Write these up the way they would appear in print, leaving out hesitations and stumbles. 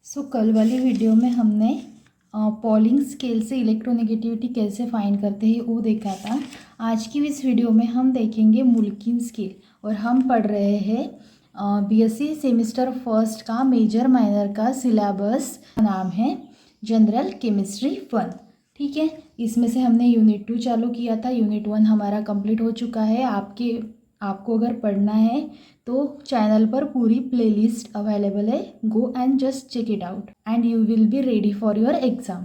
कल वाली वीडियो में हमने पॉलिंग स्केल से इलेक्ट्रोनेगेटिविटी कैसे फाइंड करते हैं वो देखा था। आज की इस वीडियो में हम देखेंगे मुल्किन स्केल और हम पढ़ रहे हैं बीएससी सेमेस्टर फर्स्ट का मेजर माइनर का सिलेबस नाम है जनरल केमिस्ट्री 1। ठीक है, इसमें से हमने यूनिट 2 चालू किया था। यूनिट 1 हमारा कंप्लीट हो चुका है। आपको अगर पढ़ना है तो चैनल पर पूरी प्लेलिस्ट अवेलेबल है। Go and just check it out and you will be ready for your exam.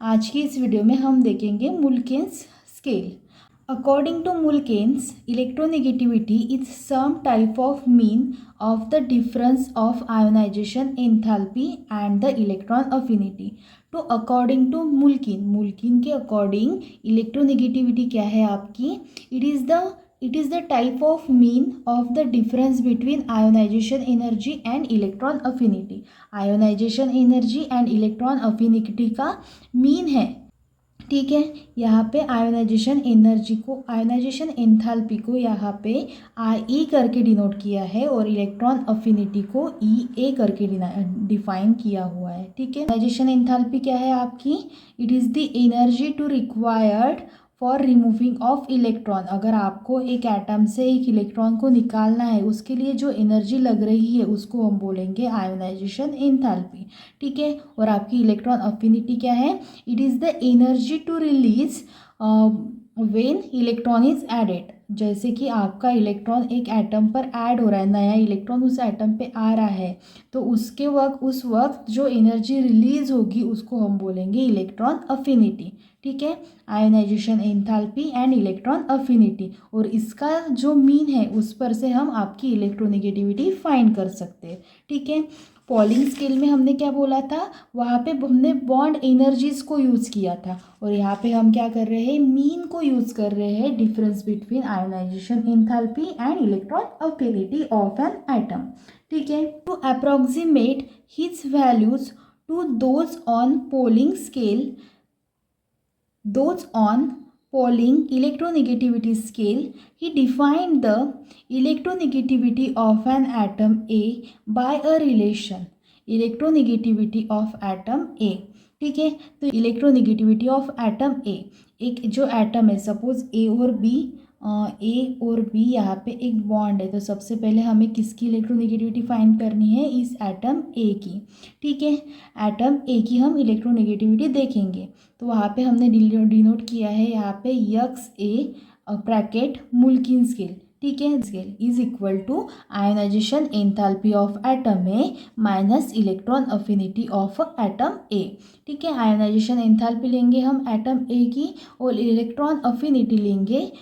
आज की इस वीडियो में हम देखेंगे Mulliken's scale. According to Mulliken, electronegativity is some type of mean of the difference of ionization enthalpy and the electron affinity. तो according to Mulliken के according electronegativity क्या है आपकी? It is the type of mean of the difference between ionization energy and electron affinity. Ionization energy and electron affinity का mean है। ठीक है, यहाँ पे आयोनाइजेशन एंथैल्पी को यहाँ पे आई करके डिनोट किया है और इलेक्ट्रॉन अफिनिटी को ई करके डिफाइन किया हुआ है। ठीक है, आयोनाइजेशन एंथैल्पी क्या है आपकी? It is the energy to required for removing of electron. अगर आपको एक एटम से एक इलेक्ट्रॉन को निकालना है, उसके लिए जो एनर्जी लग रही है उसको हम बोलेंगे आयोनाइजेशन एंथैल्पी। ठीक है, और आपकी इलेक्ट्रॉन अफिनिटी क्या है? It is the energy to release when electron is added. जैसे कि आपका इलेक्ट्रॉन एक एटम पर ऐड हो रहा है, नया इलेक्ट्रॉन उस एटम पे आ रहा है, तो उस वक्त जो एनर्जी रिलीज होगी उसको हम बोलेंगे इलेक्ट्रॉन अफिनिटी। ठीक है, ionisation enthalpy and electron affinity, और इसका जो मीन है उस पर से हम आपकी इलेक्ट्रोनेगेटिविटी फाइंड कर सकते हैं। ठीक है, पॉलिंग स्केल में हमने क्या बोला था? वहाँ पे हमने बॉन्ड एनर्जीज को यूज़ किया था, और यहाँ पे हम क्या कर रहे हैं? मीन को यूज़ कर रहे हैं, difference between ionization enthalpy and electron affinity of an atom. ठीक है, to approximate his values to those on Pauling electronegativity scale, he defined the electronegativity of an atom A by a relation electronegativity of atom A। ठीक है, तो electronegativity of atom ए, एक जो atom है, suppose ए और B यहाँ पे एक बॉन्ड है, तो सबसे पहले हमें किसकी इलेक्ट्रोनेगेटिविटी फाइंड करनी है? इस एटम ए की। ठीक है, एटम ए की हम इलेक्ट्रोनेगेटिविटी देखेंगे, तो वहाँ पे हमने डिनोट किया है यहाँ पे x A bracket Mulliken scale. ठीक है, scale is equal to ionization enthalpy of atom A minus electron affinity of atom A. ठीक है, आयोनाइजेशन एंथैल्पी लेंगे हम एटम ए की और इलेक्ट्रॉन अफिनिटी लेंगे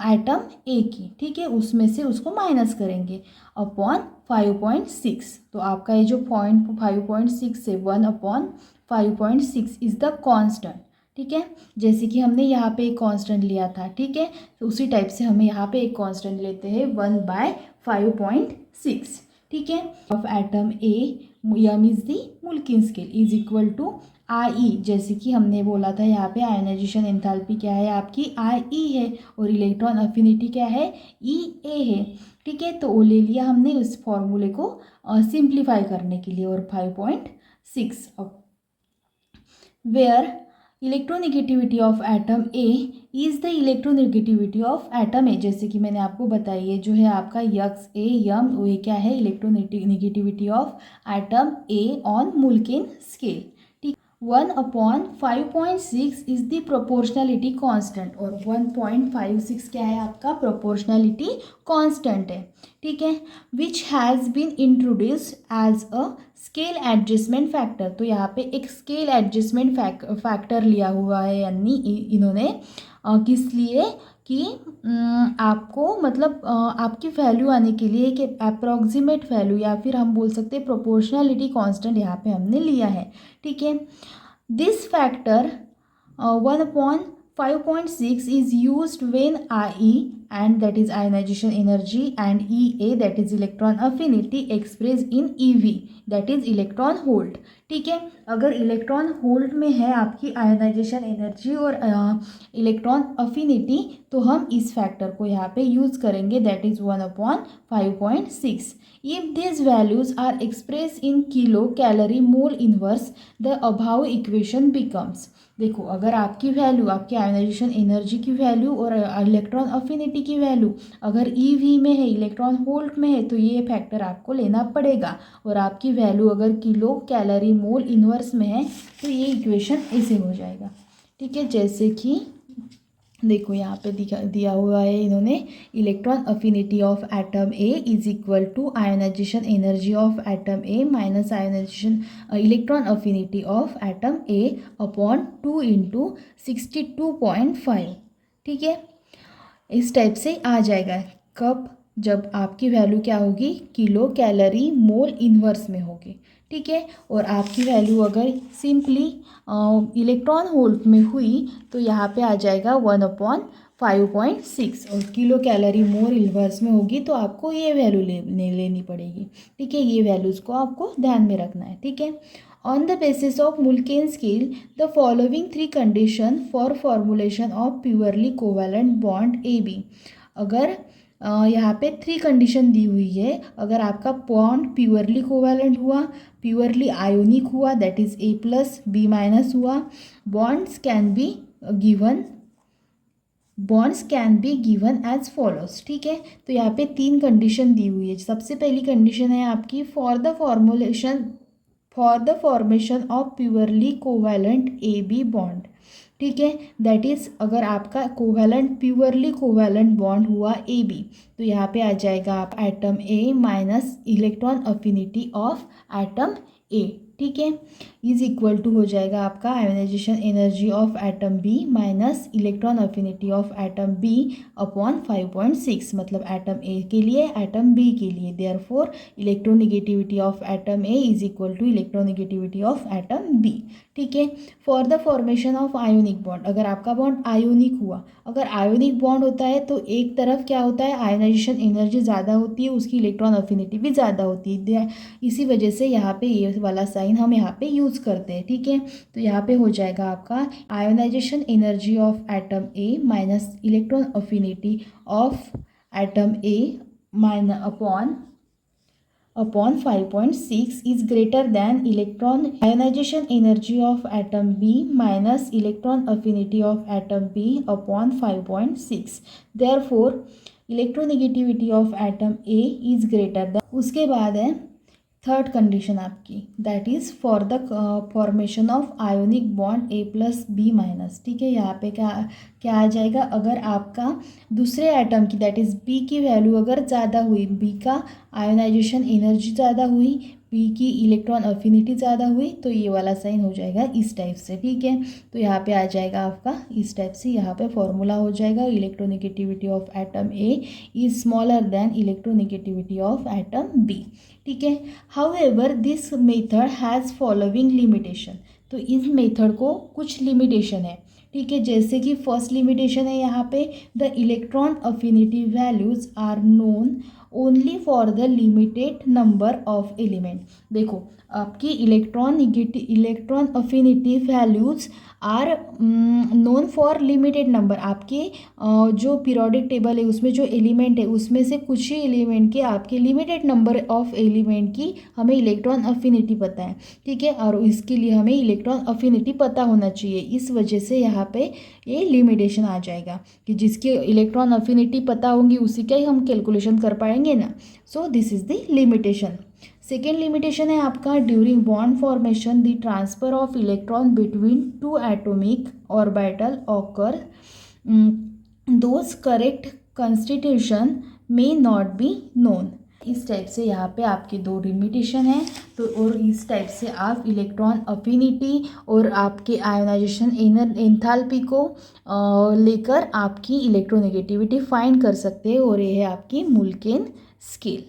एटम ए की। ठीक है, उसमें से उसको माइनस करेंगे अपॉन 5.6। तो आपका ये जो 5.6 है 1/5.6 इज द कांस्टेंट। ठीक है, जैसे कि हमने यहाँ पे एक कांस्टेंट लिया था। ठीक है, तो उसी टाइप से हमें यहाँ पे एक कांस्टेंट लेते हैं 1/5.6। ठीक है, ऑफ एटम ए यम is the Mulliken scale is equal to I, जैसे कि हमने बोला था यहाँ पे आयोनाइजेशन एंथैल्पी क्या है आपकी? आई है, और इलेक्ट्रॉन अफिनिटी क्या है? ई ए है। ठीक है, तो वो ले लिया हमने उस फॉर्मूले को सिंप्लीफाई करने के लिए, और 5.6 where electronegativity of atom A is the electronegativity of atom A. जैसे कि मैंने आपको बताई है, जो है आपका यक्स ए यम, वो क्या है? Electronegativity of atom A on Mulliken scale. 1/5.6 is the proportionality constant, और 1.56 क्या है आपका? प्रोपोर्शनैलिटी कांस्टेंट है। ठीक है, which has been introduced as a scale adjustment factor. तो यहाँ पे एक स्केल एडजस्टमेंट फैक्टर लिया हुआ है, यानी इन्होंने किस लिए कि आपको मतलब आपकी वैल्यू आने के लिए कि अप्रॉक्सीमेट वैल्यू, या फिर हम बोल सकते हैं प्रोपोर्शनैलिटी कांस्टेंट यहाँ पे हमने लिया है। ठीक है, this factor 1/5.6 is used when IE and that is ionization energy, and EA that is electron affinity expressed in EV that is electron volt. ठीक है, अगर इलेक्ट्रॉन होल्ड में है आपकी आयोनाइजेशन एनर्जी और इलेक्ट्रॉन अफिनिटी, तो हम इस फैक्टर को यहाँ पे यूज़ करेंगे, that is 1/5.6. If these values are expressed in kilo calorie mole inverse, the above equation becomes. देखो, अगर आपकी वैल्यू, आपकी आयोनाइजेशन एनर्जी की वैल्यू और इलेक्ट्रॉन अफिनिटी की वैल्यू अगर EV में है, इलेक्ट्रॉन होल्ट में है, तो ये फैक्टर आपको लेना पड़ेगा, और आपकी वैल्यू अगर किलो कैलोरी मोल इनवर्स में है तो ये इक्वेशन ऐसे हो जाएगा. ठीक है, जैसे कि देखो यहाँ पे दिया हुआ है इन्होंने, electron affinity of atom A is equal to ionization energy of atom A minus ionization electron affinity of atom A upon 2 × 62.5. ठीक है, इस टाइप से आ जाएगा. कब? जब आपकी वैल्यू क्या होगी, किलो कैलोरी मोल इनवर्स में होगी. ठीक है, और आपकी वैल्यू अगर सिंपली इलेक्ट्रॉन वोल्ट में हुई तो यहाँ पे आ जाएगा 1/5.6, और किलो कैलोरी मोल इनवर्स में होगी तो आपको ये वैल्यू लेनी पड़ेगी. ठीक है, ये वैल्यूज़ को आपको ध्यान में रखना है. ठीक है, on the basis of Mulliken scale the following 3 condition for formulation of purely covalent bond AB. अगर यहाँ पे 3 कंडीशन दी हुई है, अगर आपका बॉन्ड प्योरली कोवैलेंट हुआ, प्योरली आयोनिक हुआ दैट इज़ A+B- हुआ, bonds can be given as follows. ठीक है, तो यहाँ पे 3 कंडीशन दी हुई है. सबसे पहली कंडीशन है आपकी for the formation of purely covalent AB bond. ठीक है, दैट इज़ अगर आपका प्योरली कोवैलेंट बॉन्ड हुआ AB, तो यहाँ पे आ जाएगा आप atom A minus electron affinity of atom A. ठीक है, इज इक्वल टू हो जाएगा आपका ionization energy of atom B minus electron affinity of atom B upon 5.6, मतलब एटम A के लिए, एटम B के लिए. Therefore electronegativity of atom A is equal to electronegativity of atom B. ठीक है, for the formation of ionic bond, अगर आपका bond ionic हुआ, अगर आयोनिक बॉन्ड होता है तो एक तरफ क्या होता है, आयोनाइजेशन एनर्जी ज़्यादा होती है, उसकी इलेक्ट्रॉन अफिनिटी भी ज़्यादा होती है. इसी वजह से यहाँ पे ये वाला साइन हम यहाँ पे यूज़ करते हैं. ठीक है, तो यहाँ पे हो जाएगा आपका ionization energy of atom A minus electron affinity of atom A upon 5.6 is greater than electron ionization energy of atom B minus electron affinity of atom B upon 5.6. Therefore electronegativity of atom A is greater than. उसके बाद है third condition आपकी, that is for the formation of ionic bond A+B-. ठीक है, यहाँ पे क्या आ जाएगा, अगर आपका दूसरे एटम की दैट इज़ B की वैल्यू अगर ज़्यादा हुई, B का आयोनाइजेशन एनर्जी ज़्यादा हुई, B की इलेक्ट्रॉन अफिनिटी ज़्यादा हुई, तो ये वाला साइन हो जाएगा इस टाइप से. ठीक है, तो यहाँ पे आ जाएगा आपका इस टाइप से, यहाँ पे फॉर्मूला हो जाएगा electronegativity of atom A is smaller than electronegativity of atom B. ठीक है, however this method has following limitation. तो इस मेथड को कुछ लिमिटेशन है. ठीक है, जैसे कि फर्स्ट लिमिटेशन है यहाँ पे, the electron affinity values are known only for the limited number of element. देखो, आपकी electron affinity values are known for limited number. आपके जो पीरियोडिक टेबल है उसमें जो एलिमेंट है उसमें से कुछ ही एलिमेंट के आपके लिमिटेड नंबर ऑफ एलिमेंट की हमें इलेक्ट्रॉन अफिनिटी पता है. ठीक है, और इसके लिए हमें इलेक्ट्रॉन अफिनिटी पता होना चाहिए. इस वजह से यहाँ पे ये लिमिटेशन आ जाएगा कि जिसकी इलेक्ट्रॉन अफिनिटी पता होंगी उसी का ही हम कैलकुलेशन कर पाएंगे ना. So this is the limitation. Second limitation है आपका during bond formation the transfer of electron between 2 atomic orbital occur, those correct constitution may not be known. इस टाइप से यहाँ पे आपके 2 लिमिटेशन है. तो और इस टाइप से आप इलेक्ट्रॉन अफिनिटी और आपके आयोनाइजेशन एंथैल्पी को लेकर आपकी इलेक्ट्रोनेगेटिविटी फाइंड कर सकते हैं, और ये है आपकी मुल्केन स्केल.